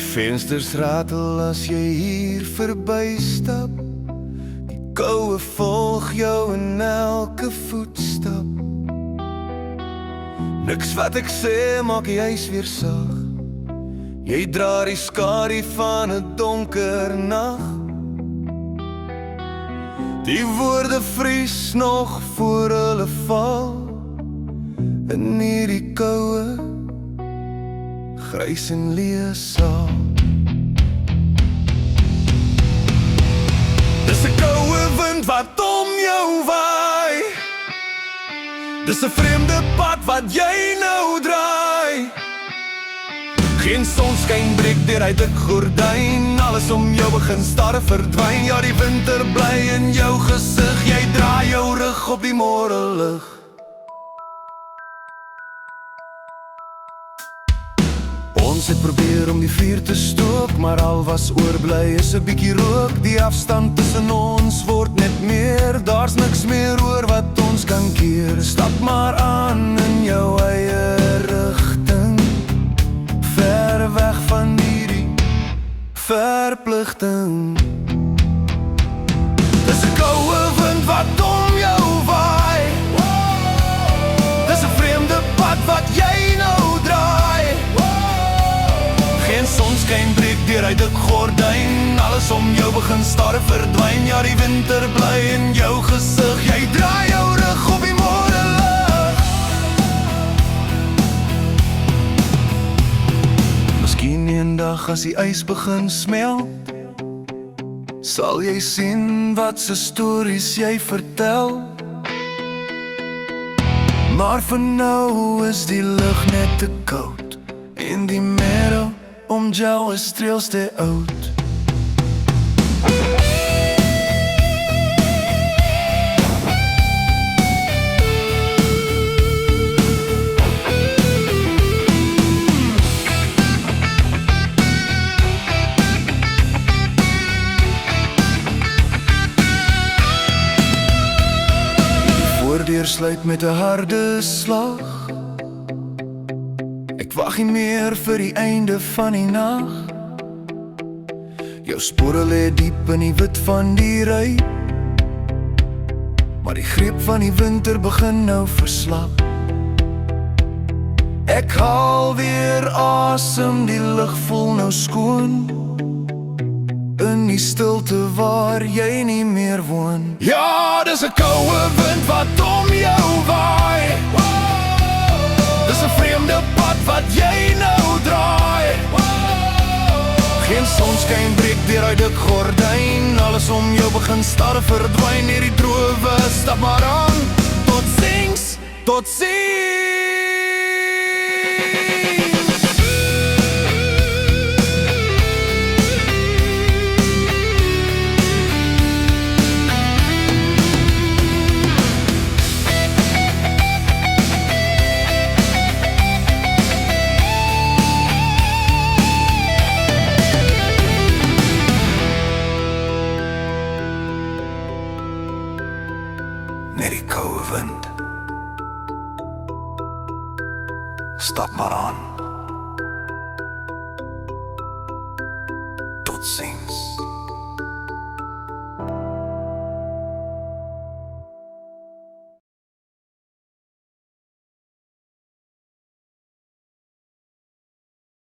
vensters ratel as jy hier verbystap. Die koue volg jou in elke voetstap. Niks wat ek sê maak die huis weer sag. Jy dra die skadu van 'n donker nag. Die woorde vries nog voor hulle val in hierdie koue, grys en leë saal. Dis 'n koue wind wat om jou waai. Dis 'n vreemde pad wat jy nou draai. Geen sonskyn breek deur uit 'n gordyn. Alles om jou begin starre verdwyn. Ja, die winter bly in jou gesig. Jy draai jou rug op die môre lig. Ons het probeer om die vuur te stook, maar al was oorbly is 'n bietjie rook. Die afstand tussen ons word net meer. Daar's niks meer oor wat ons kan keer. Stap maar aan in jou eie rigting, ver weg van hierdie verpligting. Dis 'n koue wind wat om jou waai. Dis 'n vreemde pad wat jy nou draai. Geen sonskyn breek deur uit 'n gordyn. Alles om jou begin starre verdwyn. Ja, die winter bly in jou gesig. Jy draai jou rug op die môre lig. Miskien eendag as die ys begin smelt, sal jy sien wat se stories jy vertel. Maar vir nou is die lug net te koud en die merel om jou is streels te oud. Die voordeur sluit met 'n harde slag. Ek wag nie meer vir die einde van die nag. Jou spore lê diep in die wit van die ry, maar die greep van die winter begin nou verslap. Ek haal weer asem, die lug voel nou skoon in die stilte waar jy nie meer woon. Ja, dis 'n koue wind wat om jou waai. Dis 'n vreemde pad wat jy nou draai. Geen sonskyn breek deur uit 'n gordyn. Alles om jou begin starre verdwyn. Hierdie drowe stap maar aan. Tot ziens, tot ziens. Net die koue wind. Stap maar aan.